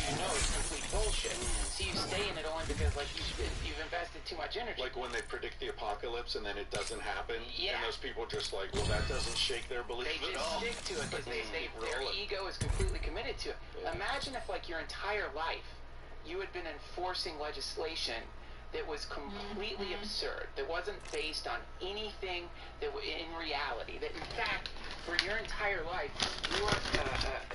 you know it's complete bullshit. So you stay in it only because like you've invested too much energy. Like when they predict the apocalypse and then it doesn't happen, and those people just like, well, that doesn't shake their belief at all. They just stick to it because their ego is completely committed to it. Yeah. Imagine if like your entire life you had been enforcing legislation that was completely absurd, that wasn't based on anything that in reality, that in fact, for your entire life, you are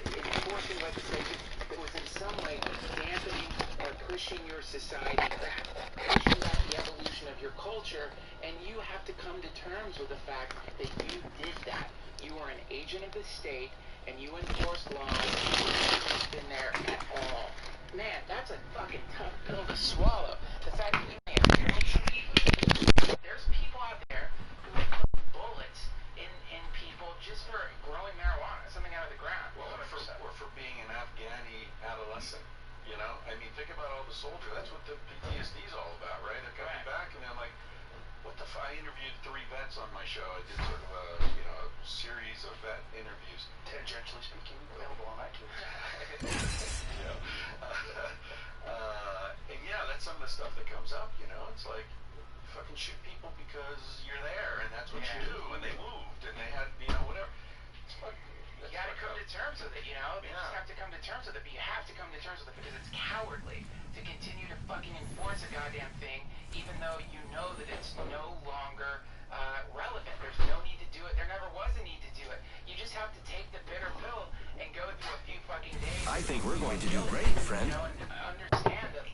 enforcing legislation that was in some way dampening or pushing your society back, pushing back the evolution of your culture, and you have to come to terms with the fact that you did that. You were an agent of the state, and you enforced laws that haven't been there at all. Man, that's a fucking tough pill to swallow. The fact that you may have killed some people, there's people out there who have put bullets in people just for growing marijuana, something out of the ground. Well, or for being an Afghani adolescent, you know? I mean, think about all the soldiers. That's what the PTSD is all about, right? They're coming back and they're like, what the fuck? I interviewed 3 vets on my show. I did sort of a series of vet interviews. Tangentially speaking, available on iTunes. Yeah. And yeah, that's some of the stuff that comes up, you know? It's like, you fucking shoot people because you're there, and that's what you do, and they moved, and they had, whatever. It's fucking, you gotta come to terms with it, you know? You just have to come to terms with it, but you have to come to terms with it because it's cowardly to continue to fucking enforce a goddamn thing, even though you know that it's no longer relevant. There's no need to do it. There never was a need to do it. You just have to take the bitter pill and go through a few fucking days. I think we're going to do great, friend. You know, and understand that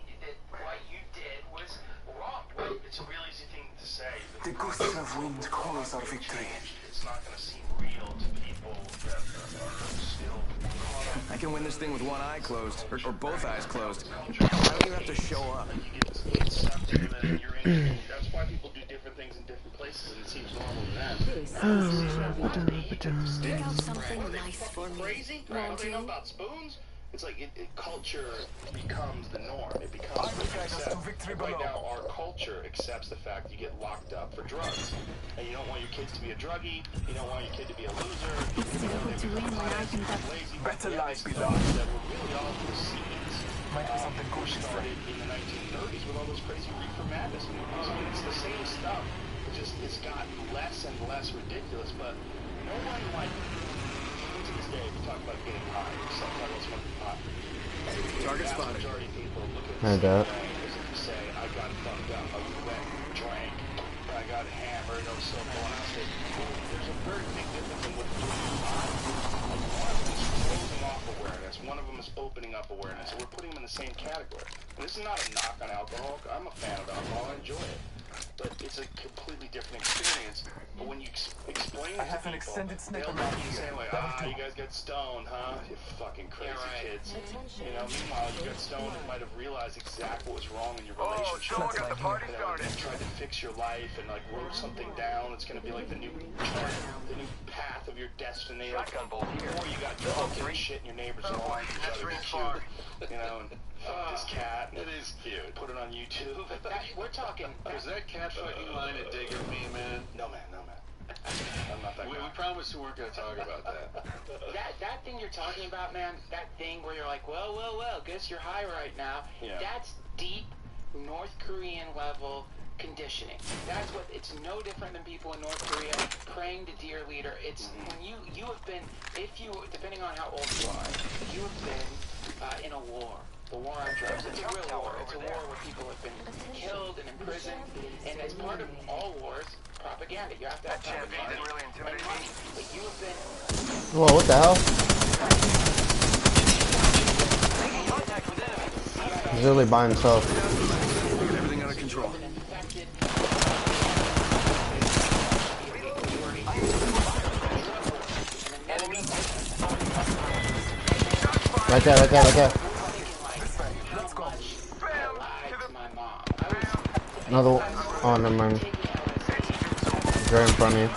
what you did was wrong. It's a real easy thing to say. The gusts of wind calls our victory. It's not going to seem real to people that are still caught up. I can win this thing with one eye closed, or both eyes closed. I don't even have to show up. You get sucked in and you're in. That's why people do different things in different places, and it seems normal to them. Pick out something nice for me. Crazy? Right? They know about spoons? It's like culture becomes the norm. It becomes right now our culture accepts the fact you get locked up for drugs. And you don't want your kids to be a druggie, you don't want your kid to be a loser. It's difficult to win when I can lazy. Better life be done. That were really all proceeds. Might be something good started in the 1930s with all those crazy reefer madness movies. I mean, it's the same stuff. It's gotten less and less ridiculous, but no one like to this day, we talk about getting high. Some talk about smoking pot. Target spotted. Majority of people look at I got. say, I got fucked up, I went, drank, I got hammered, I was so blasted. There's a very big difference in what you're doing. One of them is closing off awareness. One of them is opening up awareness. And we're putting them in the same category. And this is not a knock on alcohol. I'm a fan of alcohol. I enjoy it. But it's a completely different experience. But when you explain it to people, an extended they'll not be saying like, you guys got stoned, huh? You fucking crazy kids. You know, meanwhile, you got stoned and might have realized exactly what was wrong in your relationship. Oh, got the party started. And tried to fix your life and like wrote something down. It's gonna be like the new path of your destiny. Shotgun bolt here. Or you got drunk and shit and your neighbors are lying to each other. It's cute. You know, and fuck this cat. It is cute. Put it on YouTube. We're talking. Is that cat fucking line a dig at me, man? No, man. I'm not that guy. We promised we weren't going to talk about that. That thing you're talking about, man, that thing where you're like, well, guess you're high right now. Yeah. That's deep North Korean level conditioning. That's what, it's no different than people in North Korea praying to dear leader. It's when you have been, depending on how old you are, you have been in a war. The war on drugs. It's a real war. It's a war where people have been killed and imprisoned. And as part of all wars, propaganda. You have to have propaganda and money. But you have been... Whoa, what the hell? He's literally by himself. Everything under control. Right there. Another one. Oh, never mind. He's right in front of you.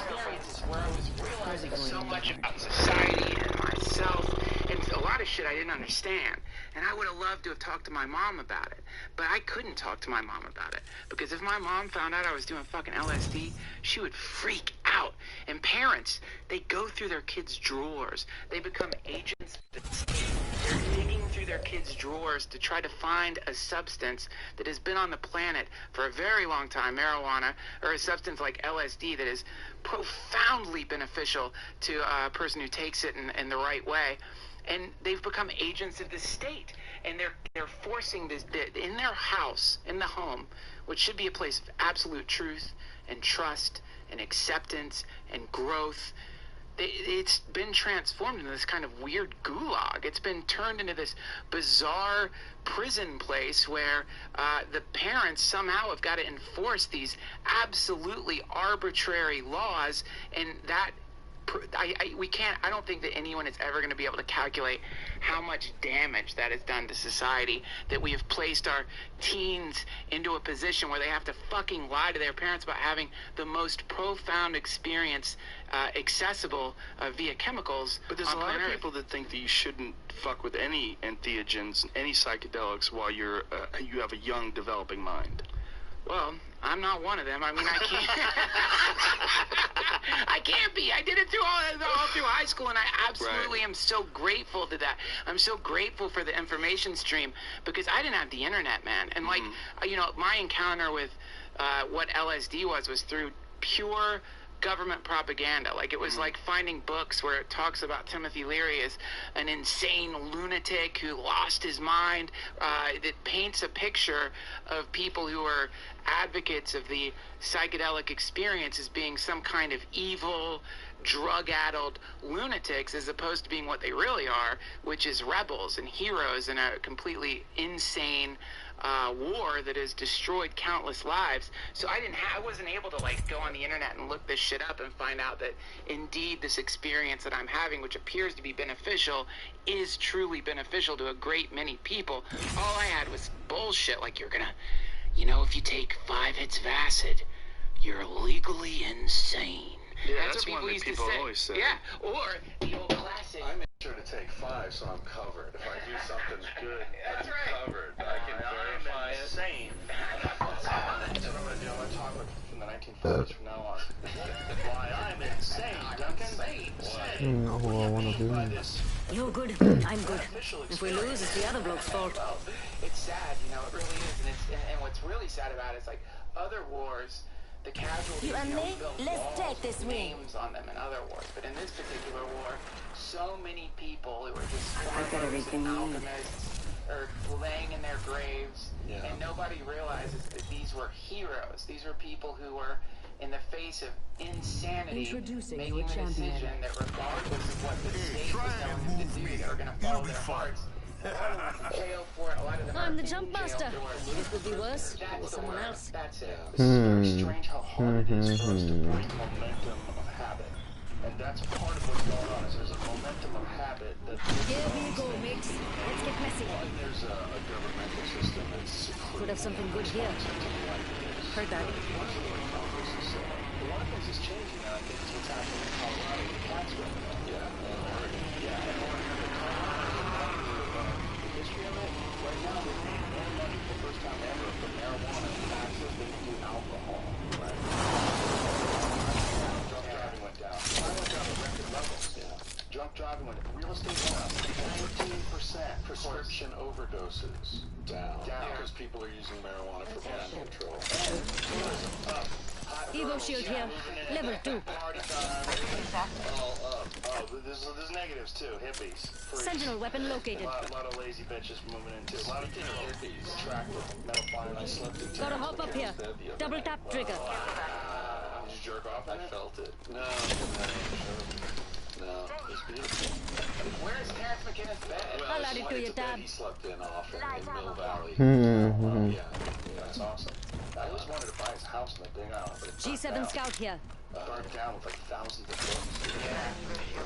Experiences where I was realizing so much about society and myself and a lot of shit I didn't understand. And I would have loved to have talked to my mom about it. But I couldn't talk to my mom about it. Because if my mom found out I was doing fucking LSD, she would freak out. And parents, they go through their kids' drawers. They become agents of the state. They're digging through their kids' drawers to try to find a substance that has been on the planet for a very long time, marijuana, or a substance like LSD that is profoundly beneficial to a person who takes it in the right way. And they've become agents of the state, and they're forcing this in their house, in the home, which should be a place of absolute truth and trust and acceptance and growth. It's been transformed into this kind of weird gulag. It's been turned into this bizarre prison place where the parents somehow have got to enforce these absolutely arbitrary laws, and that we can't. I don't think that anyone is ever going to be able to calculate how much damage that has done to society, that we have placed our teens into a position where they have to fucking lie to their parents about having the most profound experience accessible via chemicals. But there's a lot of people that think that you shouldn't fuck with any entheogens, any psychedelics while you have a young developing mind. Well, I'm not one of them. I mean, I can't. I can't be. I did it all through high school, and I absolutely am so grateful to that. I'm so grateful for the information stream because I didn't have the internet, man. And like, you know, my encounter with what LSD was through pure government propaganda. Like, it was like finding books where it talks about Timothy Leary as an insane lunatic who lost his mind, that paints a picture of people who are advocates of the psychedelic experience as being some kind of evil, drug-addled lunatics, as opposed to being what they really are, which is rebels and heroes in a completely insane war that has destroyed countless lives. So I wasn't able to like go on the internet and look this shit up and find out that indeed this experience that I'm having, which appears to be beneficial, is truly beneficial to a great many people. All I had was bullshit, like you're gonna, you know, if you take 5 hits of acid, you're legally insane. Yeah, that's what people used to say. Always say. Yeah, or the old classic. I make sure to take 5 so I'm covered. If I do something good, That's I'm right. covered. I can verify it. Insane. That's what I'm going to do. I'm going to talk from the 1940s from now on. Why, I'm insane, Duncan. Not who I want to be. You're good, I'm good. If we lose, it's the other bloke's fault. Well, it's sad, you know, it really is. And what's really sad about it is, like, other wars, the casualties, You and know, me? built Let's walls take this with win. names on them in other wars. But in this particular war, so many people who were just I've got farmers everything and you need. alchemists are laying in their graves, and nobody realizes that these were heroes. These were people who were, in the face of insanity, Introducing making your the champion. decision that regardless of what the state was telling them to do, they were going to follow their hearts. A lot of them went to jail for it. A lot of them I'm are the in jump jail master. for it. It could be worse That's with the someone word. else. That's it. This is very strange how hard it is for us to break. Momentum of habit. And that's part of what's going on, is there's a momentum of habit that... Here we go, mates. Let's get messy. And there's a governmental system that's Could have something good here. Heard that. One of the things that's changing now, I think, is what's happening in Colorado with cats right now. Yeah, and Oregon. Yeah, and Oregon. The history of it, right now, they're making more money for the first time ever from marijuana taxes than they do alcohol. Right? Drunk driving went down. Mine went down to record levels. Yeah. Drunk driving went, real estate went up 14%. Prescription overdoses down because people are using marijuana for gun control. Evo shield here. Level 2. Party time. All up. Oh, there's negatives too. Hippies. Freaks. Sentinel weapon located. A lot of lazy bitches moving into. A lot of hippies. Attractive. Metal fire. I slept in. Gotta hop up here. Double tap trigger. Did you jerk off? I felt it. No, it's beautiful. Where's Terrence McKenna's bed? I'll add it to your It's a bed tab. he slept in often in Mill Valley. Hmm. Yeah. That's awesome. I always wanted to buy his house in the Big Island, but it burnt G7 down. Scout here. Burnt down with like thousands of books.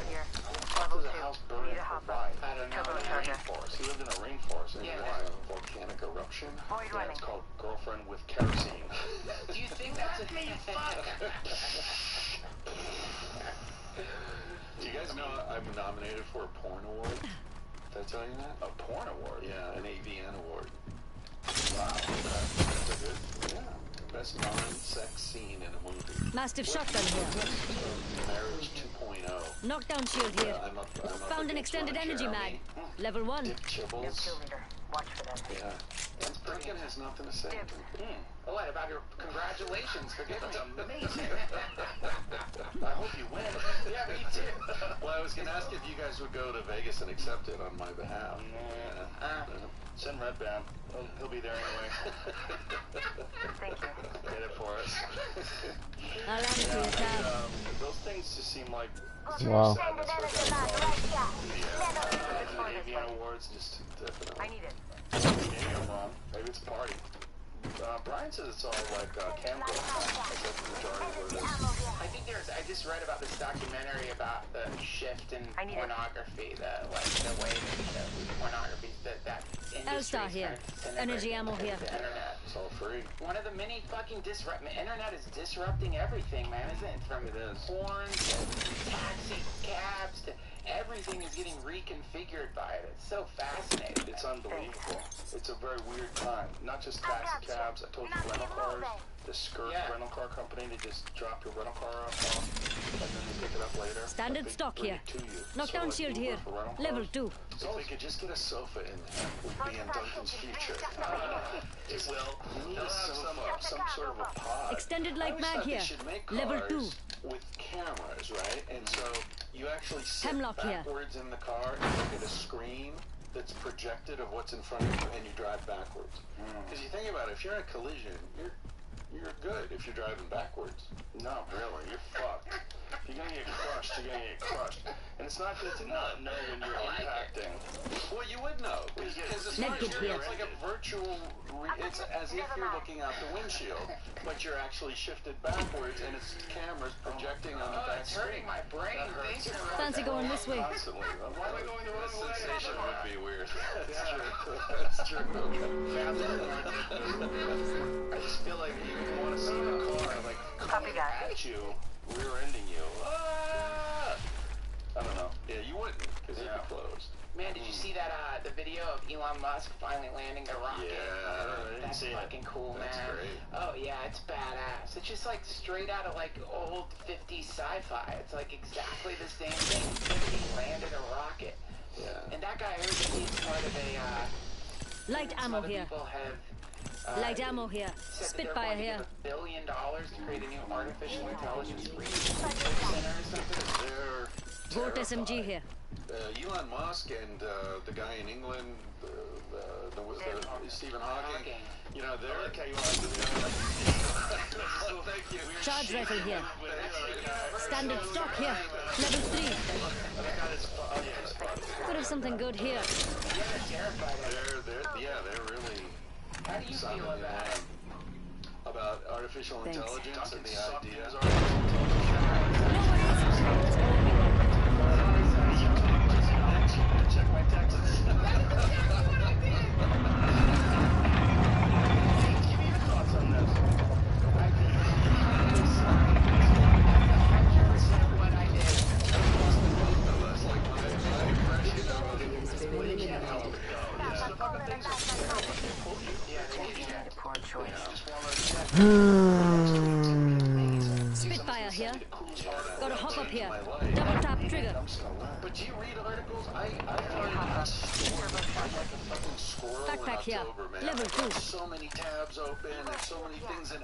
Here. How does a house burn in Hawaii? I don't know. Rainforest. He lived in a rainforest. And Yeah. there was a volcanic eruption. Why are you running? It's called Girlfriend with Kerosene. Do you think that's a thing? Do you guys know I'm nominated for a porn award? Did I tell you that? A porn award? Yeah, an AVN award. Wow. That's a good. Yeah. best non-sex scene in a movie. Mastiff shotgun here. Marriage 2.0. Knockdown shield here. I'm up Found an against extended Ron energy Jeremy, mag. Level 1. Dick Chibbles. Watch for them. Yeah. And Brinken has nothing to say. Oh, what about your congratulations for getting That's me? amazing. I hope you win. Yeah, me too. Well, I was going to ask if you guys would go to Vegas and accept it on my behalf. Send Red Band. He'll be there anyway. Thank you. Get it for us. I'll answer your tab. Those things just seem like Wow. sadness for the Avian Awards. Just definitely. I need it. Maybe I'm wrong. Maybe it's a party. Brian says it's all like camcorder. I guess that's the majority of what it is. I think I just read about this documentary about the shift in I need it. pornography, the way that pornography, that industry L-Star is here. kind of disintegrating Energy ammo because here. of the internet. It's all free. One of the many fucking internet is disrupting everything, man, isn't it? From It is. porn to taxi cabs to everything is getting reconfigured by it. It's so fascinating. It's unbelievable. It's a very weird time. Not just taxi cabs. I told you rental cars. The Skirt Yeah. rental car company, they just drop your rental car off and then they pick it up later. Standard But they stock bring here. it to you. Knockdown like shield Uber here. for rental Level cars. 2. So if we could just get a sofa in there, we'd be in Duncan's future. It will. You need They'll a have sofa, some sort of a pod. Extended I light always mag thought here. They should make Level 2. cars with cameras, right? And so you actually sit Hemlock here. backwards in the car and look at a screen that's projected of what's in front of you, and you drive backwards. Because you think about it, if you're in a collision, you're good if you're driving backwards. No, really, you're fucked. If you're gonna get crushed, you're gonna get crushed. And it's not good to not know when you're impacting. Well, you would know because it's not Medkit here. it's like a virtual. It's as if you're looking out the windshield, but you're actually shifted backwards, and it's cameras projecting on the Oh, back it's screen. hurting my brain thinking about Fancy that. going this way. Constantly. Why am I going the The wrong way? sensation would be weird. That's true. That's true. I just feel like you want to see the car like coming that. at you, rear-ending you. Ah! I don't know. Yeah, you wouldn't because it'd be closed. Man, did you see that the video of Elon Musk finally landing the rocket? Yeah, I didn't That's see it. fucking cool, man. That's great. Oh yeah, it's badass. It's just like straight out of like old 50s sci-fi. It's like exactly the same thing. He landed a rocket. Yeah. And that guy, I heard that he's part of a Light some ammo other here. people have Light ammo here. said that they're Spitfire going to here. give $1 billion to create a new artificial intelligence research center or something. They're Volt terrified. SMG here. Elon Musk and the guy in England, Stephen Hawking. You know, they're. Okay, you want to do Thank you. Charge rifle here. Standard stock here. Level 3. Could have something good here. They're really How do you feel sounding about the it? alarm about artificial Thanks. intelligence and the idea. No worries. Check my taxes. Give me your thoughts on this. What I did. That's like my impression of Spitfire here. Gotta hop up here. Double tap trigger. But do you read articles? I find I'm like a fucking squirrel in Backpack here. October, man. Level I've got 2. so many tabs open and so many things in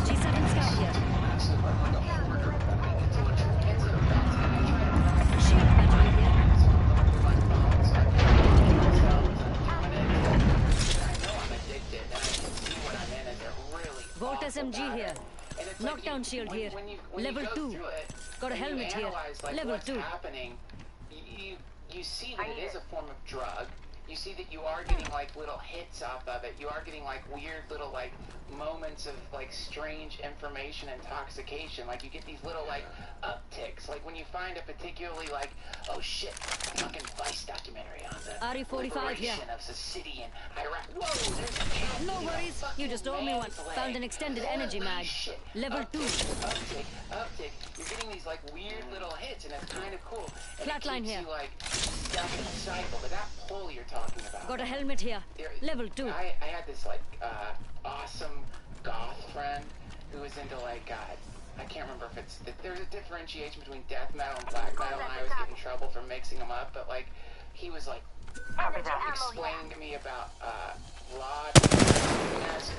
G7 Scout here. Shield battery here. Volt SMG here. Knockdown shield here. Level 2. Got a helmet here. Level 2. Happening, you see that it is a form of drug. you see that you are getting like little hits off of it. You are getting like weird little like moments of like strange information intoxication. Like you get these little like upticks. Like when you find a particularly like, oh shit, fucking Vice documentary on the RE-45 here. liberation of the city in Iraq. Whoa, there's a cat. No worries. You just owed me one. Found an extended energy mag. Level 2. Uptick. You're getting these like weird little hits, and it's kind of cool. And Flatline it keeps here. you like stuck in a cycle. But that pull you're talking about. Got a helmet here. Level 2. I had this like awesome goth friend who was into like I can't remember if it's there's a differentiation between death metal and black metal, and I always get in trouble for mixing them up. But like he was like explaining to me about Rod.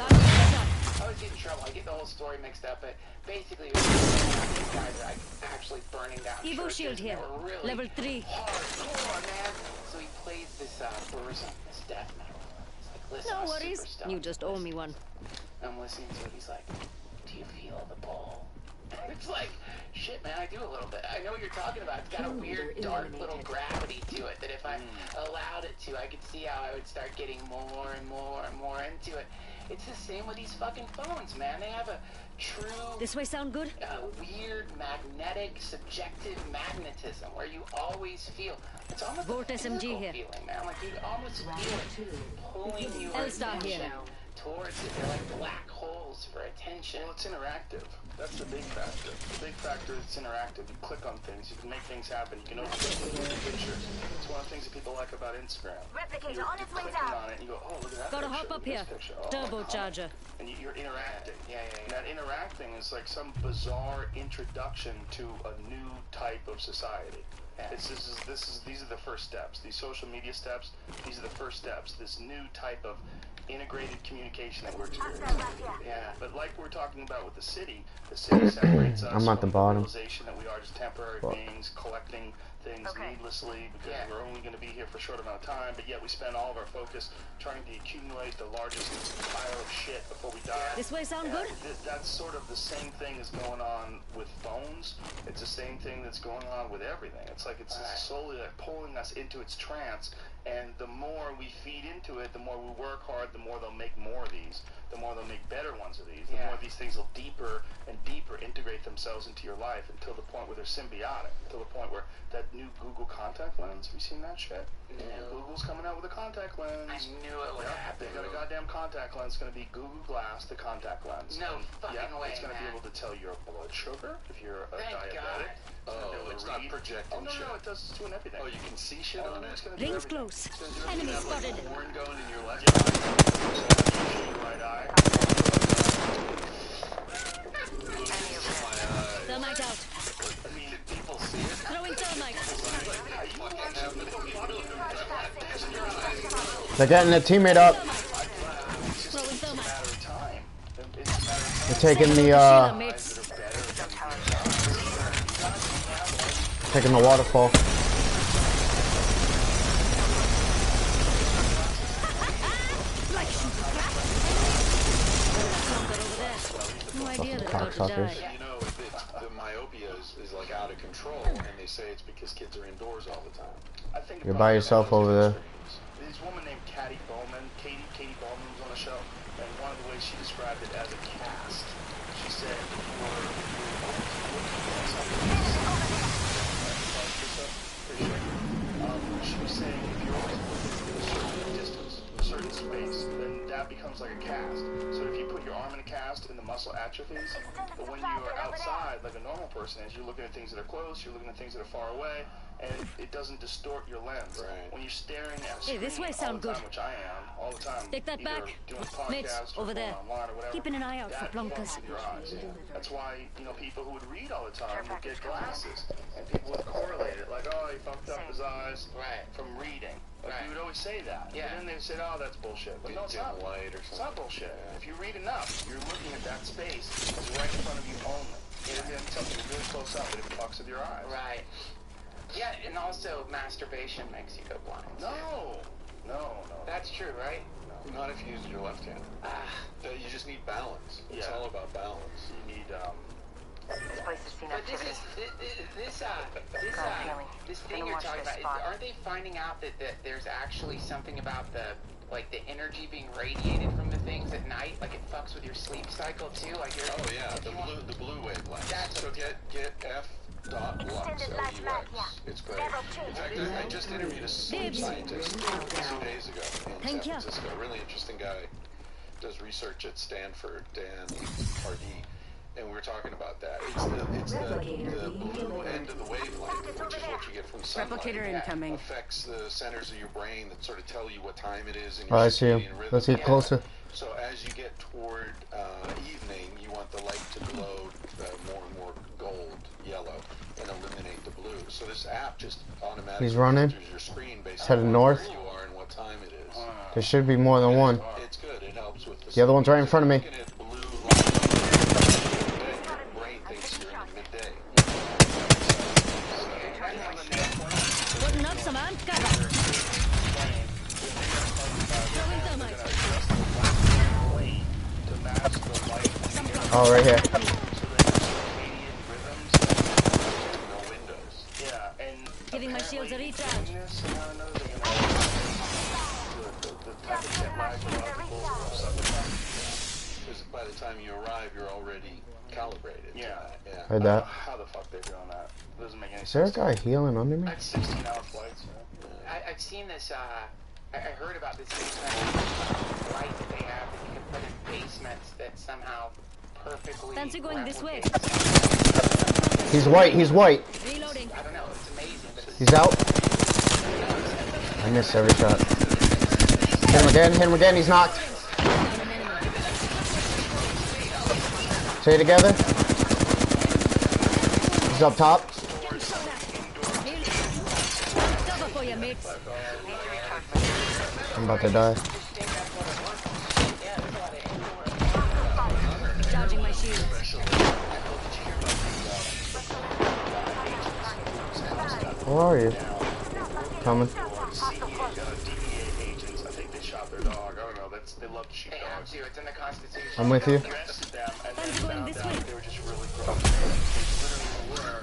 I always get in trouble. I get the whole story mixed up, but basically these guys are like actually burning down Evo churches, shield here. and they were really Level 3. hardcore, man. So he plays this Burzum, this death metal. It's like, listen, No I'm worries. super stoned. You just owe me one. I'm listening to it. He's like, do you feel the pull? It's like, shit, man, I do a little bit. I know what you're talking about. It's got a weird, dark little gravity to it that if I allowed it to, I could see how I would start getting more and more and more into it. It's the same with these fucking phones, man. They have a true... This way sound good? weird, magnetic, subjective magnetism where you always feel... It's almost Volt a SMG physical here. feeling, man. Like you almost feel it pulling your L-Star attention here. towards it. They're like black holes for attention. Well, it's interactive. That's the big factor. The big factor is it's interactive. You click on things, you can make things happen, you can open pictures. It's one of the things that people like about Instagram. Replicator on its way Clicking down. on it, and you go, oh, look at that Gotta picture, hop up look at here. this picture. Oh, Turbocharger. and you're interacting. Yeah. And that interacting is like some bizarre introduction to a new type of society. These are the first steps. These social media steps, these are the first steps. This new type of integrated communication that we're experiencing. Yeah, but like we're talking about with the city separates us I'm at the from bottom. the realization that we are just temporary beings collecting things needlessly because we're only going to be here for a short amount of time, but yet we spend all of our focus trying to accumulate the largest pile of shit before we die. This way sound good? That's sort of the same thing that's going on with phones. It's the same thing that's going on with everything. It's like it's slowly like pulling us into its trance, and the more we feed into it, the more we work hard, the more they'll make more of these, the more they'll make better ones of these, the more these things will deeper and deeper integrate themselves into your life until the point where they're symbiotic, until the point where that new Google contact lens, have you seen that shit? Yeah. Google's coming out with a contact lens. I knew it would happen. They got a goddamn contact lens. It's going to be Google Glass, the contact lens. No fucking way, it's going to be able to tell your blood sugar if you're a Thank diabetic. God. No, it's not projecting no, shit. No, it does. It's doing everything. Oh, you can see shit on it? It's going to do Rings everything. close. It's gonna do Enemy everything. spotted. Horn going in your left Right eye. Thermite out. I mean, people see it. Throwing thermite. They're getting their teammate up. Throwing thermite. Matter of time. It's a matter of They're taking the Sheila, mates. taking the waterfall. Like shooting crap. Over there. No idea they're about to die. Cocksuckers. You know, the myopia is like out of control, and they say it's because kids are indoors all the time. I think You're by yourself over there. This woman named Katie Bowman was on the show, and one of the ways she described it as a cast, she said, she was saying if you're always within a certain distance, a certain space, then that becomes like a cast. So if you put your arm in a cast and the muscle atrophies, but when you are outside, like a normal person is, you're looking at things that are close, you're looking at things that are far away, and it doesn't distort your lens. Right. When you're staring at a Hey, this screen way all sound the time, good. which I am all the time, Take that either back. doing Mates, podcasts or over there. going online or whatever, Keeping an eye out for that plunkers. fucks with your eyes. That's why, people who would read all the time would get glasses, and people would correlate it, like, oh, he fucked up his eyes from reading. Like, you would always say that. Yeah. And then they would say, oh, that's bullshit. But no, it's Dim not. light or It's something. not bullshit. If you read enough, you're looking at that space as right in front of you only. And then something really close up, but it fucks with your eyes. Right. Yeah, and also masturbation makes you go blind. No. That's true, right? Not if you use your left hand. You just need balance. It's Yeah. all about balance. You need, place has seen But activity. this thing you're talking about, aren't they finding out that there's actually something about the energy being radiated from the things at night, like it fucks with your sleep cycle too? Like you're, Oh yeah, the blue wavelength. So get f.lux, L-U-X. It's great. In fact, I just interviewed a sleep scientist 2 days ago in San Francisco. Really interesting guy. Does research at Stanford, Dan Pardee. And we were talking about that. It's the blue end of the wavelength, which is what you get from sunlight. Replicator incoming. Affects the centers of your brain that sort of tell you what time it is. Oh, I see him. Let's get closer. So as you get toward evening, you want the light to glow more and more gold, yellow, and eliminate the blue. So this app just automatically He's running. filters your screen based Headed on north. where you are and what time it is. There should be more than one. It's good. It helps with The other one's right in front of me. Looking at blue light, your brain thinks you're in the midday. Putting up some ant cover. Throwing thermite. Oh, right here. Giving my shields a recharge. Because by the time you arrive, you're already calibrated. Yeah. Heard that. How the fuck they're doing that? Doesn't make any Is there a sense. guy healing under me? 16-hour flights. I've seen this. I heard about this light that they have that you can put in basements that somehow perfectly. Fancy going this way. He's white. He's white. Reloading. I don't know. It's amazing. But He's out. I missed every shot. Hit him again. Hit him again. He's knocked. Stay together. He's up top. Cover for you, mates. I'm about to die. Charging my shields. Where are you? Coming. Agents, I think they shot their dog. I don't know. They love to shoot they have dogs. to. It's in the Constitution. I'm with you. Arrested them and then Fancy going found this out way. they were just really gross. They literally were.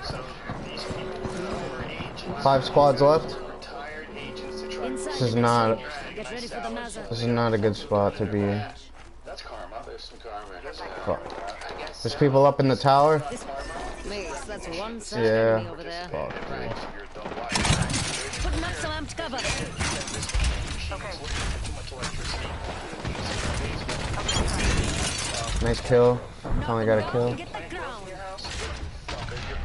So these people were agents. 5 squads left. Retired agents to try Inside This is the not. next ring. Get ready for the Mazda. This is not a good spot to be in. That's karma. There's some karma. Fuck. I guess. There's people up in the tower. Mates, that's one side Yeah. enemy over there. Fuck. Putting up some amped cover. Nice kill. Finally got a kill. Get the ground. You're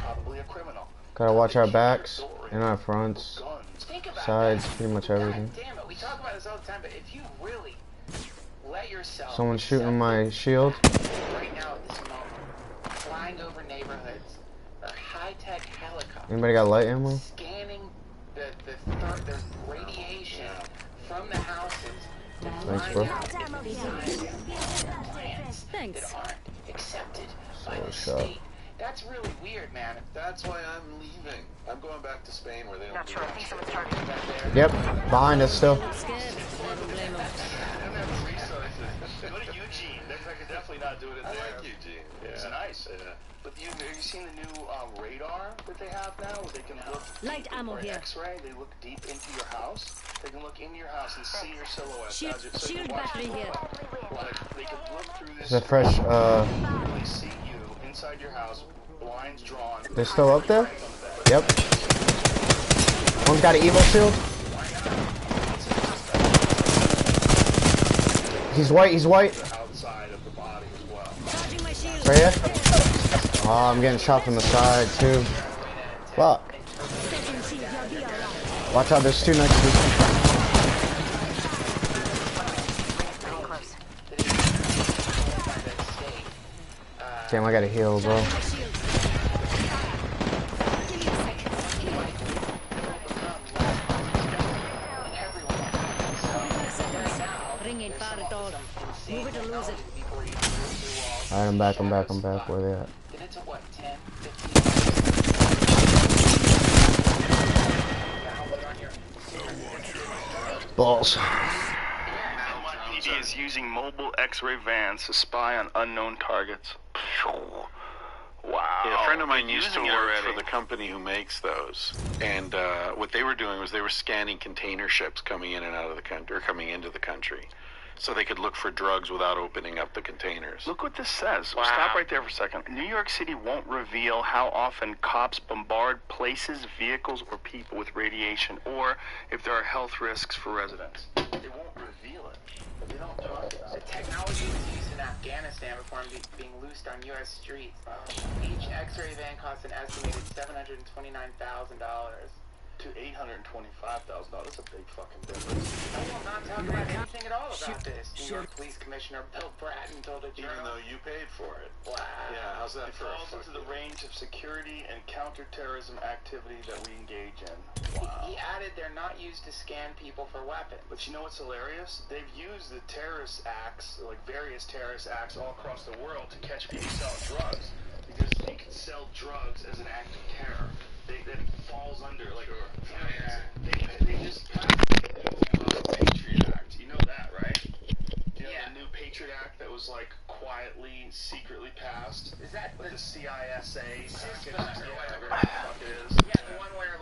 probably a criminal. Gotta watch our backs and our fronts, Guns. Think about sides, that. pretty much everything. God damn it. We talk about this all the time, but if you really let yourself. Someone's shooting my shield. Right now at this moment, flying over neighborhoods, or high-tech helicopters. Anybody got light ammo? Scanning the radiation from the houses to Thanks, find bro. out if plants Thanks. that aren't accepted by So the sharp. state. That's really weird, man. That's why I'm leaving. I'm going back to Spain where they don't Not do sure. I that think shit. someone's targeting back there. Yep, behind us still. Scared. Never blame them. Go to Eugene. I could definitely not do it in I there. like Eugene. It's nice. But have you seen the new radar that they have now? Where they can look Light ammo or here. X-ray. They look deep into your house. They can look into your house and see your silhouette. Shield, as you- so you shield can watch battery here. Like they can look through this. There's a fresh, Really see you inside your house. Blinds drawn. they're still up there? Yep. One's got an evil shield. He's white, he's white. Outside of the body as well. Charging my shields. Right here. Oh, I'm getting shot from the side too. Fuck. Setting shield. You'll be alright. Watch out, there's 2 next to you. Close. Damn, I gotta heal, bro. Charging my shields. Give me a sec. Ring ain't far at all. Move it or lose it. Alright, I'm back. Where they at? Then it's at what, 10, 15? Balls. He Navy is using mobile X-ray vans to spy on unknown targets. Wow. Yeah, a friend of mine used to Using it work already. for the company who makes those, and what they were doing was they were scanning container ships coming in and out of the country, or coming into the country, so they could look for drugs without opening up the containers. Look what this says. Wow. Stop right there for a second. New York City won't reveal how often cops bombard places, vehicles, or people with radiation, or if there are health risks for residents. They won't reveal it. They don't talk about The it. technology was used in Afghanistan before being loosed on U.S. streets. Each X-ray van costs an estimated $729,000. To $825,000. That's a big fucking difference. I will not talk about anything at all about this. New York Police Commissioner Bill Bratton told a Even journalist. though you paid for it. Wow. Yeah, how's that It for a falls into the fucking- range of security and counterterrorism activity that we engage in. He added they're not used to scan people for weapons. But you know what's hilarious? They've used the terrorist acts, like various terrorist acts all across the world to catch people selling drugs. Because you can sell drugs as an act of terror. That falls under, like, they just passed the Patriot Act. You know that, right? You know, Yeah. the new Patriot Act that was, like, quietly, secretly passed. Is that With the CISA package, System, whatever the fuck it is. Yeah, the one where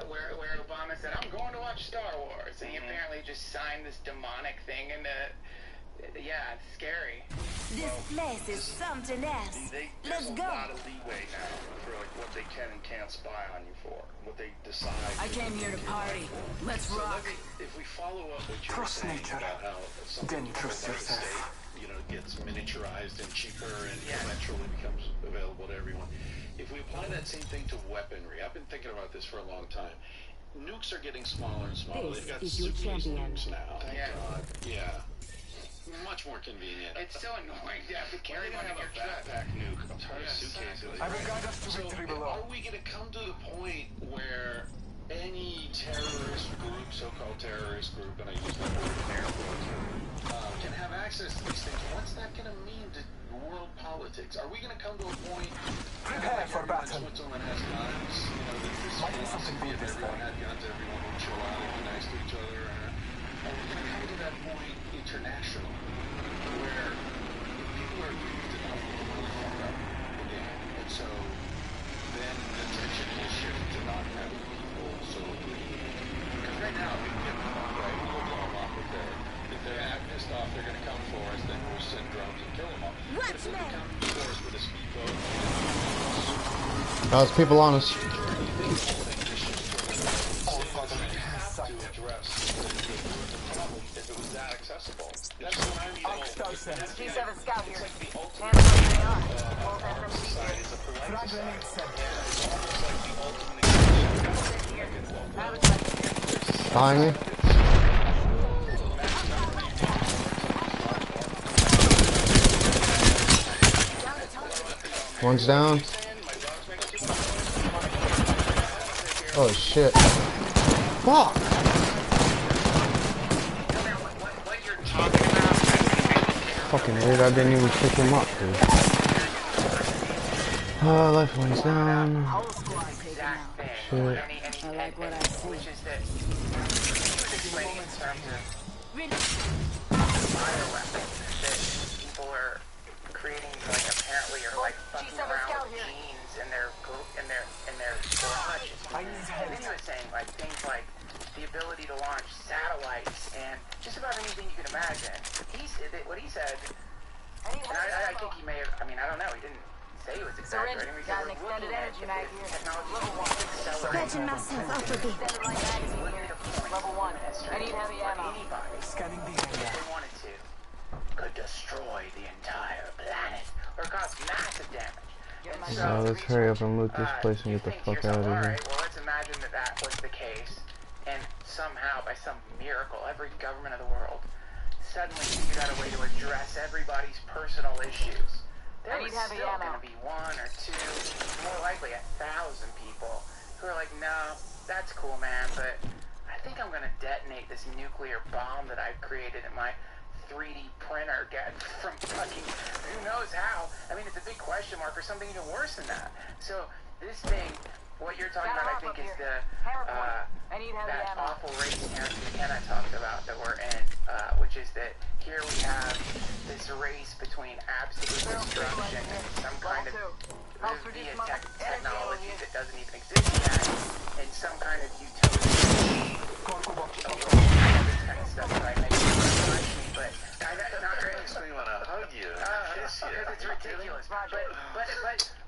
where Obama said, "I'm going to watch Star Wars," and he apparently just signed this demonic thing into. Yeah, it's scary. This place is something else. There's Let's a go. lot of leeway now for like what they can and can't spy on you for, what they decide. I came here to party. Let's So rock. if we follow up what you were Trust saying nature. about how something Then trust by the yourself. state, you know, gets miniaturized and cheaper and Yeah. eventually becomes available to everyone. If we apply that same thing to weaponry, I've been thinking about this for a long time. Nukes are getting smaller and smaller. This They've got is your suitcase champion. nukes now. Thank God. Yeah. Much more convenient. It's so annoying to have to carry Why one do in you your have a truck. backpack nuke? I'm tired of Yeah, suitcases. exactly. I will guide us to So, victory are below. we going to come to the point where any terrorist group, so-called terrorist group, and I use that word in air quotes, can have access to these things? What's that going to mean to world politics? Are we going to come to a point Prepare like for everyone in battle. Switzerland has guns? You know, that this Might be something philosophy good of this everyone time. had guns, everyone would chill out and be nice to each other. Are we going to come to that point international where people are used enough to really fuck up the game? And so then the tension will shift to not having people so agree. Because right now, if we can get them off, right, we'll blow them off if they're that pissed off, they're going to come for us, then we'll send drones and kill them all. But if they come for us with a speedboat, There's people on us. To address the problem if it was that accessible. That's what I mean. G7 Scout here. It's like the ultimate Hands up where they are. Both our enemies. society is a polite Frag society. grenade set. It's almost like the ultimate expression. Now it's like Behind me. One's down. Oh shit. Fuck! What you're talking about? Fucking weird, I didn't even pick him up, dude. Lifeline's down. whole squad taken Exact out. thing. Shit. I like what I see. Which is that he was explaining in terms of bioweapons that people are creating, like apparently are like fucking G7 around Scout with here. genes in their garages. I need And then he was saying like things like the ability to launch satellites and just about anything you can imagine. What he said, and I think he may have. I mean, I don't know. He didn't say he was exaggerating. He said Got an we're looking extended at energy mag here. technology accelerating. Stretching myself up a bit. Extended light magazine here. Level 1. I need heavy ammo. Anybody, Scanning the if area. they wanted to, could destroy the entire planet or cause massive damage. And Yeah, let's hurry up and loot this place and you get the think fuck to yourself, out of here. Alright, well, let's imagine that that was the case, and somehow, by some miracle, every government of the world suddenly figured out a way to address everybody's personal issues. There I was need heavy still ammo. going to be 1 or 2, more likely 1,000 people who are like, no, that's cool, man, but I think I'm going to detonate this nuclear bomb that I've created in my 3D printer from fucking who knows how. I mean, it's a big question mark or something even worse than that. So this thing, what you're talking Got a about, I hop think, up is here. Hammer point. I need heavy that ammo. awful race Terrence McKenna talked about that we're in. which is that here we have this race between absolute destruction and some kind of via technology that doesn't even exist yet, and some kind of utility. This kind of stuff that I make but not really. I want to hug you. Kiss you. Because it's ridiculous.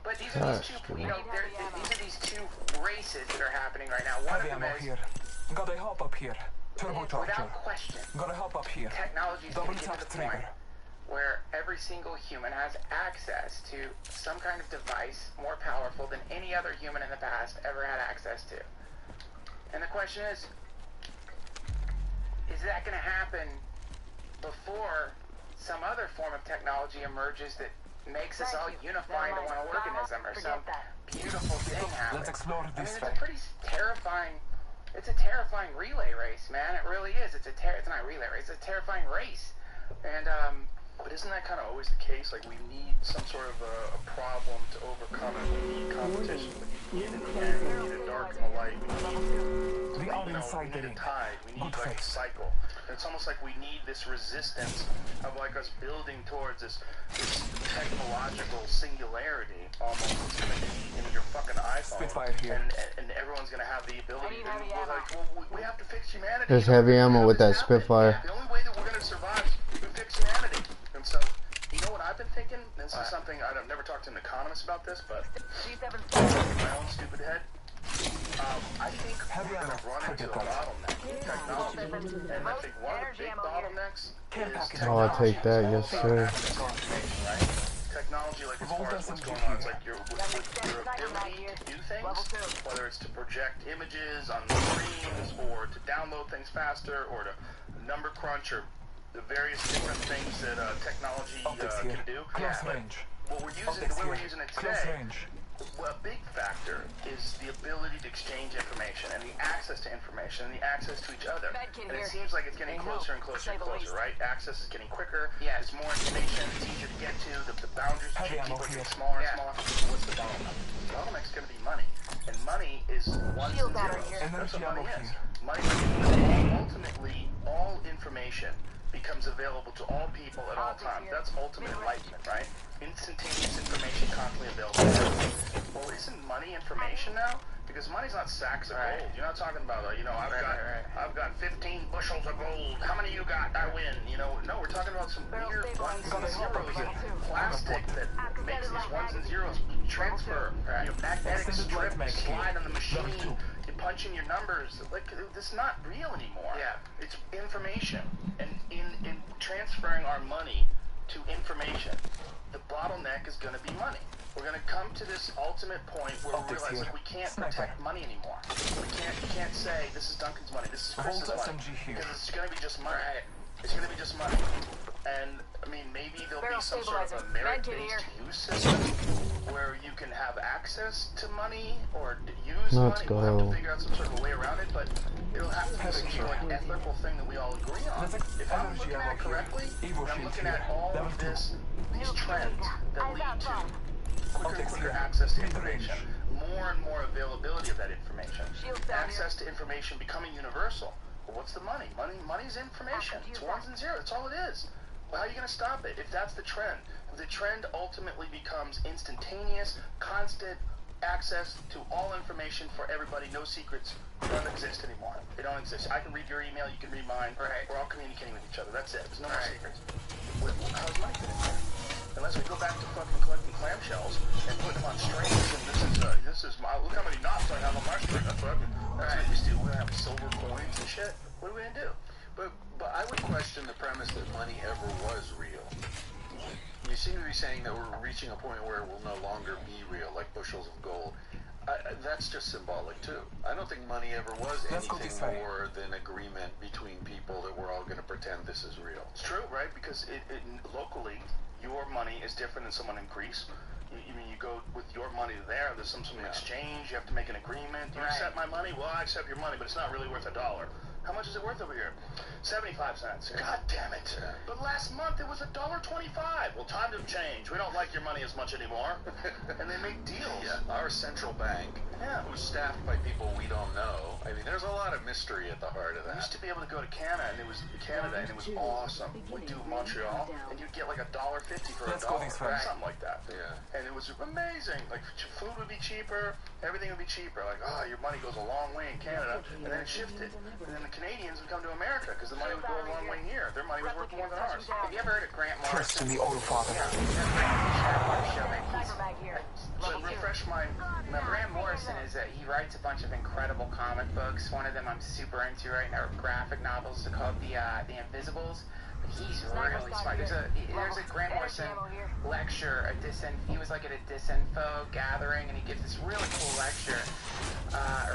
But these are these two, you know, these are these two races that are happening right now. One of them is here. Gotta help up here. Without question. Gotta help up here. Technology is going to get to the point where every single human has access to some kind of device more powerful than any other human in the past ever had access to. And the question is that going to happen before some other form of technology emerges that makes us all unify into one organism or some beautiful thing happens? Let's explore this it's a pretty terrifying. It's a terrifying relay race, man. It really is. It's not a relay race. It's a terrifying race. And but isn't that kind of always the case? Like, we need some sort of a problem to overcome it. We need competition. We need yin and yang. We need a dark and a light. We need a tide. We need like a cycle. And it's almost like we need this resistance of like us building towards this technological singularity almost. It's going to be in your fucking iPhone. And everyone's going to have the ability to be like, well, we have to fix humanity. There's heavy ammo with that Spitfire. The only way that we're going to survive is to fix humanity. And so, you know what I've been thinking? This is something, I've never talked to an economist about this, but in my own stupid head, I think we're going to run into a bottleneck in technology. And I think one of the big bottlenecks is technology. Oh, I'll take that, yes sir. Right? Technology, like as far as what's going on, it's like your ability to do things, whether it's to project images on the screens, or to download things faster, or to number crunch, or the various different things that technology can do. What we're using, the way we're using it today, a big factor is the ability to exchange information and the access to information and the access to each other. And it seems like it's getting closer and closer and closer, right? Access is getting quicker. There's more information. It's easier to get to. The boundaries between people are getting smaller and smaller. What's the bottleneck? The bottleneck's going to be money. And money is ones and zeros. That's what money is. Money is ultimately all information becomes available to all people at all times. That's ultimate enlightenment, right? Instantaneous information constantly available. Well, isn't money information now? Because money's not sacks of gold. You're not talking about, I've got 15 bushels of gold. How many you got? I win. You know, no, we're talking about some weird ones and zeros, plastic that makes these ones and zeros transfer. Your magnetic strip, slide on the machine. You punch in your numbers. Like, this is not real anymore. It's information. And in transferring our money to information, the bottleneck is going to be money. We're going to come to this ultimate point where we realize that we can't protect money anymore. We can't say, this is Duncan's money, this is Chris's money, because it's going to be just money. It's going to be just money. And, I mean, maybe there'll be some sort of a merit-based use system where you can have access to money or use money. We'll have to figure out some sort of a way around it, but it'll have to be some sort of like ethical thing that we all agree on. If I'm looking at it correctly, and I'm looking at all of these trends that lead to quicker and quicker access to information, more and more availability of that information, access to information becoming universal. Well, what's the money? Money's information. It's ones and zeros. That's all it is. Well, how are you going to stop it if that's the trend? If the trend ultimately becomes instantaneous, constant access to all information for everybody, no secrets, don't exist anymore. They don't exist. I can read your email, you can read mine. We're all communicating with each other. That's it. There's no more secrets. How's money going to Unless we go back to fucking collecting clamshells and putting them on strings, and this is my, look how many knots I have on my string. That's what we do. We're gonna have silver coins and shit. What are we gonna do? But I would question the premise that money ever was real. You seem to be saying that we're reaching a point where it will no longer be real, like bushels of gold. That's just symbolic too. I don't think money ever was anything more than agreement between people that we're all going to pretend this is real. It's true, right? Because locally, your money is different than someone in Greece. You go with your money there, there's some exchange, you have to make an agreement. You accept my money? Well, I accept your money, but it's not really worth $1. How much is it worth over here? 75 cents. God damn it. But last month it was $1.25. Well, times have changed. We don't like your money as much anymore. And they make deals. Yeah, our central bank, who's staffed by people we don't know. I mean, there's a lot of mystery at the heart of I that. used to be able to go to Canada, and it was awesome. We'd do Montreal, and you'd get like $1.50 for Let's go $1, this way. or something like that. Yeah. And it was amazing. Like, food would be cheaper, everything would be cheaper. Like, your money goes a long way in Canada, and then it shifted. And then the Canadians would come to America, because the money would go a long way here. Their money was worth more than ours. Have you ever heard of Grant Trust Morrison? in the All Father. So refresh my memory. Grant Morrison he writes a bunch of incredible comic books. One of them I'm super into right now, graphic novels called The Invisibles. He's really smart. There's a Grant Morrison lecture, he was like at a Disinfo gathering, and he gives this really cool lecture,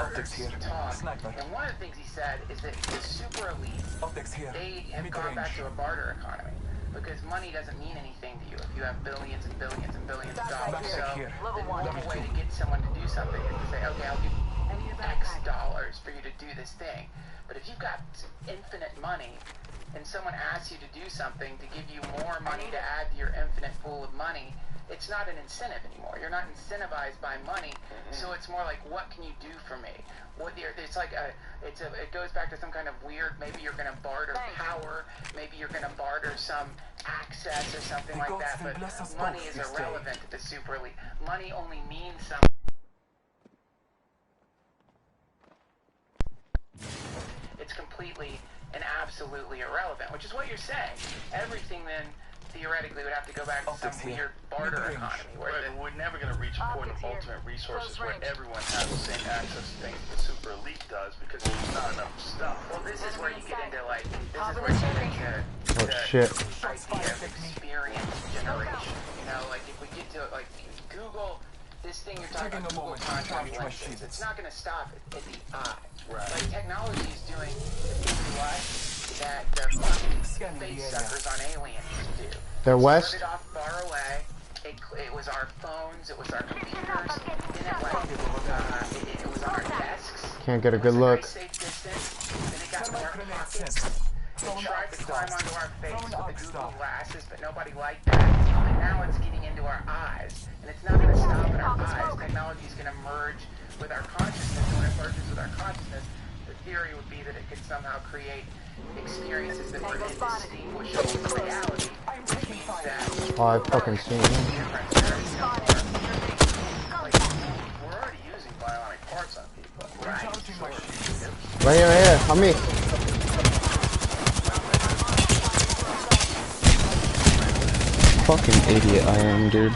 or talk. Sniper. And one of the things he said is that the super elite, Optics here. they have gone back to a barter economy. Because money doesn't mean anything to you if you have billions and billions and billions of dollars. So the normal way to get someone to do something is to say, okay, I'll give you X dollars for you to do this thing. But if you've got infinite money and someone asks you to do something to give you more money to add to your infinite pool of money, it's not an incentive anymore. You're not incentivized by money. So it's more like, what can you do for me? It's like it goes back to some kind of weird, maybe you're going to barter power, maybe you're going to barter some access or something like that, but money is irrelevant to the super elite. Money only means something. It's completely and absolutely irrelevant, which is what you're saying. Everything then theoretically would have to go back to some weird barter economy where we're never going to reach a point of ultimate resources where everyone has the same access to things the super elite does, because there's not enough stuff. Well, this is where you get into the idea of experience generation. You know, like if we get to like Google, this thing you're talking about, Google contact lenses, it's not going to stop at the eye. Right. Like technology is doing what that the fucking face suckers on Aliens do. They're west. Started off far away. It was our phones. It was our computers. Then it was on our desks. Can't get a good look. Safe distance. Then it got more pockets. They tried to climb onto our face with the Google glasses, but nobody liked that. And now it's getting into our eyes, and it's not going to stop in our eyes. Technology is going to merge with our consciousness. When it merges with our consciousness, the theory would be that it could somehow create experiences that were indistinguishable from reality. Which means that Oh, I've fucking seen him. We're already using bionic parts on people. Right here, on me. Fucking idiot I am, dude.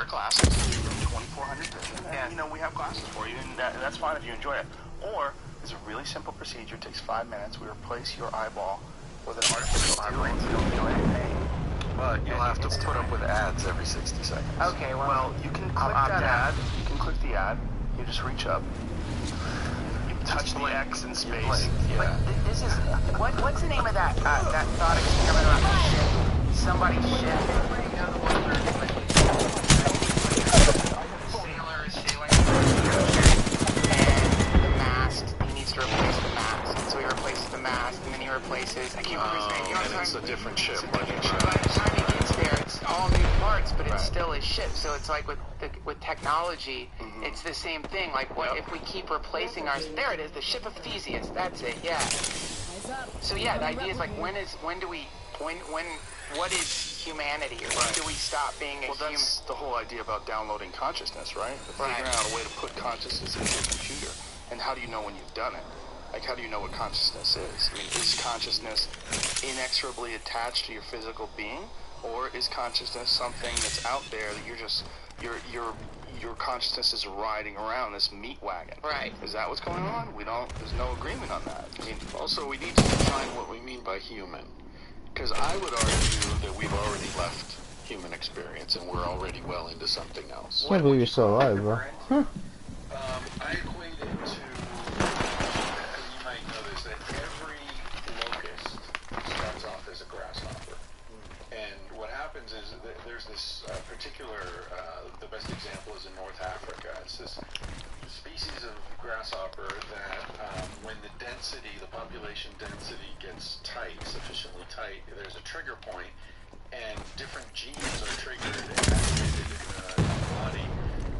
Glasses for 2,400 vision, and you know we have glasses for you, and that's fine if you enjoy it. Or it's a really simple procedure. It takes 5 minutes. We replace your eyeball with an artificial eyeball. You don't feel anything. But you'll have to put up with ads every 60 seconds. Okay, well you can click that ad. You can click the ad. You just reach up. You touch the X in space. But this is what's the name of that thought experiment about the ship? Somebody ship. You know the one where sailors sailing and the mast. He needs to replace the mast, and so he replaces the mast, and then he replaces. I can't remember his name. You know what I'm It's a different ship. By the time he gets there, it's all new parts, but it's still his ship. So it's like with technology, it's the same thing. Like what if we keep replacing our? There it is, the ship of Theseus. That's it. Yeah. So yeah, the idea is like when what is humanity, or when do we stop being a human? Well, that's the whole idea about downloading consciousness, right? Figuring out a way to put consciousness into your computer. And how do you know when you've done it? Like, how do you know what consciousness is? I mean, is consciousness inexorably attached to your physical being? Or is consciousness something that's out there that you're just, your consciousness is riding around this meat wagon? Right. Is that what's going on? There's no agreement on that. I mean, also we need to define what we mean by human. Because I would argue that we've already left human experience and we're already well into something else. I can't believe you're still alive, bro. Huh. I equate it to, you might know this, that every locust starts where the best example is in North Africa. It's this species of grasshopper that when the population density gets tight, sufficiently tight, there's a trigger point, and different genes are triggered and activated in the body.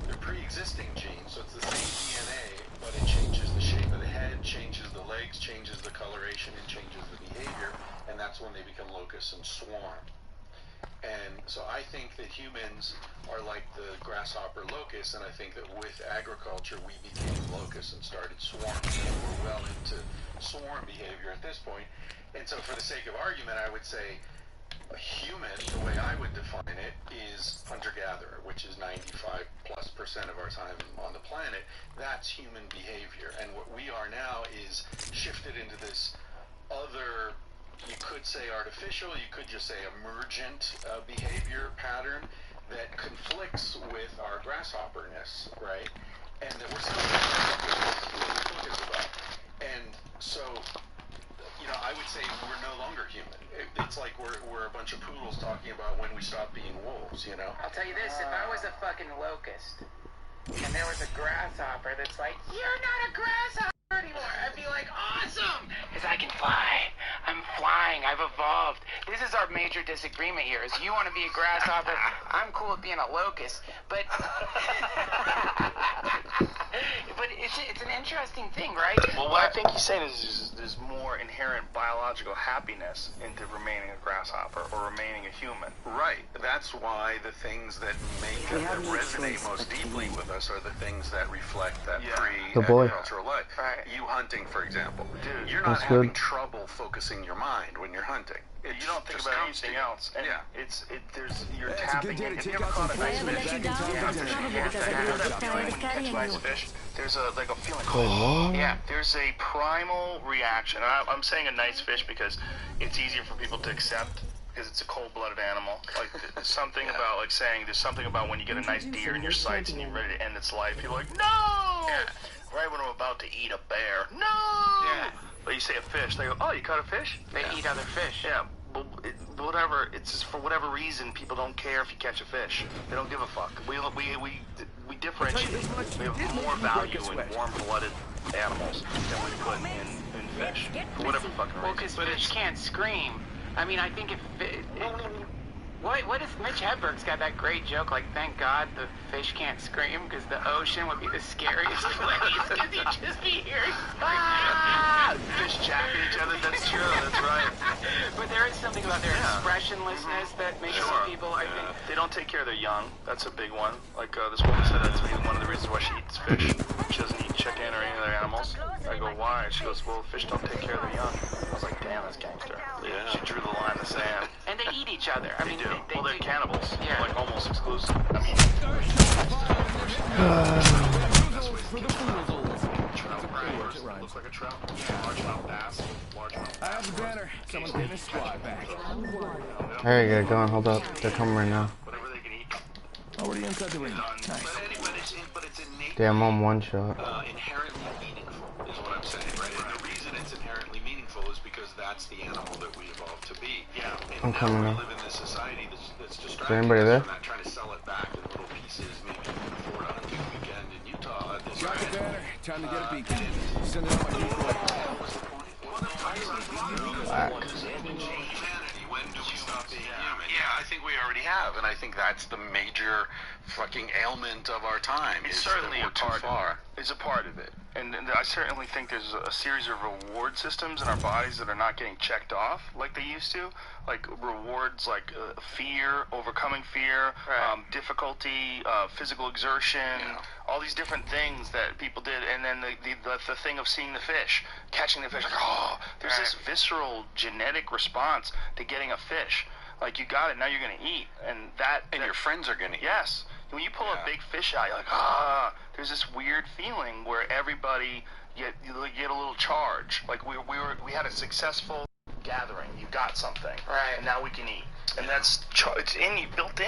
They're pre-existing genes, so it's the same DNA, but it changes the shape of the head, changes the legs, changes the coloration, and changes the behavior, and that's when they become locusts and swarm. And so I think that humans are like the grasshopper locusts, and I think that with agriculture we became locusts and started swarming, and we're well into swarm behavior at this point. And so for the sake of argument, I would say a human, the way I would define it, is hunter-gatherer, which is 95+% of our time on the planet. That's human behavior. And what we are now is shifted into this other, you could say artificial, you could just say emergent behavior pattern that conflicts with our grasshopperness, right? And that we're still focused about. And so, you know, I would say we're no longer human. It's like we're a bunch of poodles talking about when we stop being wolves, you know? I'll tell you this, if I was a fucking locust, and there was a grasshopper that's like, you're not a grasshopper anymore, I'd be like, awesome! Because I can fly. I'm flying. I've evolved. This is our major disagreement here, is you want to be a grasshopper, I'm cool with being a locust, but... but it's an interesting thing, right? Well, what I think he's saying is there's more inherent biological happiness into remaining a grasshopper or remaining a human. Right. That's why the things that make us, that resonate most deeply with us are the things that reflect that pre-agricultural life. Right. You hunting, for example. Dude, you're not having trouble focusing your mind when you're hunting. You don't think about anything else. And you're That's tapping in. Have you ever caught a nice fish? There's a feeling. Yeah, there's a primal reaction. I'm saying a nice fish because it's easier for people to accept because it's a cold-blooded animal. Like there's something about like saying there's something about when you get a nice deer in your sights and you're ready to end its life. You're like, no! Yeah. Right when I'm about to eat a bear, no! Yeah. But you say a fish, they go, oh, you caught a fish? They eat other fish. Yeah. Whatever. It's just for whatever reason people don't care if you catch a fish. They don't give a fuck. We differentiate. We have more value in warm-blooded animals than we put in fish. For whatever fucking reason. Well, because fish can't scream. I mean, I think if... What if Mitch Hedberg's got that great joke, like, thank God the fish can't scream, because the ocean would be the scariest place, because you'd just be hearing fish jacking each other, that's true, that's right. But there is something about their expressionlessness that makes some people, I think... They don't take care of their young, that's a big one. Like, this woman said that to me, one of the reasons why she eats fish. She doesn't eat chicken or any other animals. I go, why? She goes, well, fish don't take care of their young. I was like, damn, that's gangster. Yeah. She drew the line in the sand. And they eat each other. I mean, they do. Well, they're cannibals. Yeah. Like, almost exclusive. I mean... Looks like a trout. Largemouth bass. I have the banner. Someone's getting a squad back. There you go, go on, hold up. They're coming right now. Whatever they can eat. Already inside the ring. Nice. But it's innate. Damn, I'm one shot. Inherently meaningful is what I'm saying, right? And the reason it's inherently meaningful is because that's the animal that we evolved to be. Yeah. And I'm coming now up. we live in this society that's distracted Is there anybody there? from that, trying to sell it back in little pieces. Maybe you can afford a hunting weekend in Utah. Got the banner. Time to get a beacon. Send it on my decoy. When do we stop being human? Yeah, I think we already have, and I think that's the major fucking ailment of our time. It's certainly a part of it. And I certainly think there's a series of reward systems in our bodies that are not getting checked off like they used to. Like rewards like fear, overcoming fear, difficulty, physical exertion, all these different things that people did. And then the thing of seeing the fish, catching the fish, like, oh, there's this visceral genetic response to getting a fish. Like, you got it, now you're going to eat. And your friends are going to eat. Yes. When you pull a big fish out, you're like, there's this weird feeling where everybody get a little charge. Like we had a successful gathering. You got something, right? And now we can eat. And that's built in. It's built